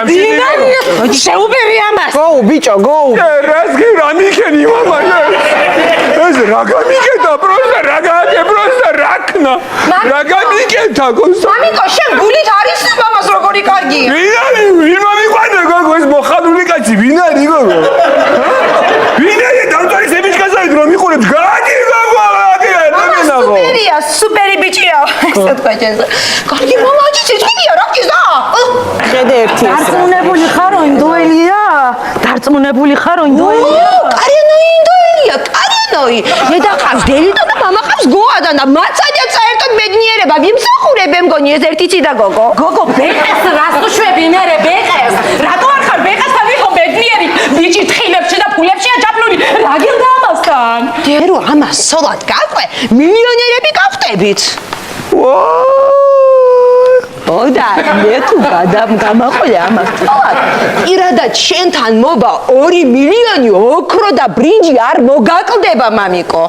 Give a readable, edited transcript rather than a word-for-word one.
შეუბერი ამას. Go, bicho, go. რას გირამიქენი мама. ეს რა გამიკეთა პროსტა რაკნა. რა გამიკეთა გოსა. მამიკო, შენ გულით არის მამას როგორი კარგი. ვინ მომიყვანა გოგო ეს მოხალული კაცი ვინ არის გოგო? ვინ არის დავწარი სემიჩკაზავით რომ მიყურებს გადი გოგო სუპერია, სუპერი ბიჭია. ესე თქვა ჩენს. კარგი მამაჩი შეჭინია რა გიზა? ხედე ერთი ეს. დარწმუნებული ხარო ინდოელია? დარწმუნებული ხარო ინდოელია? კარიანოი ინდოელია, კარიანოი. დედა ყავს დელიტო და მამა ყავს გოადა და მაცადია საერთოდ ბედნიერება ვიმსახურებ მგონი ეს ერთი ცი და გოგო. გოგო ბეყეს რას უშვები მერე ბეყეს? რატო არ ხარ ბეყესთან ვიყო ბედნიერი? ბიჭი თხილებში და ფულებშია ჯაფლული. რა გინდა ამასთან? დერო ამას სოლად გაყვე, მილიონერები გავხდებით. ოდა მე თუ გამაყოლე ამას თვალად. პირადად შენთან მოვა 2 მილიონი ოქრო და ბრინჯი არ მოგაკლდება მამიკო.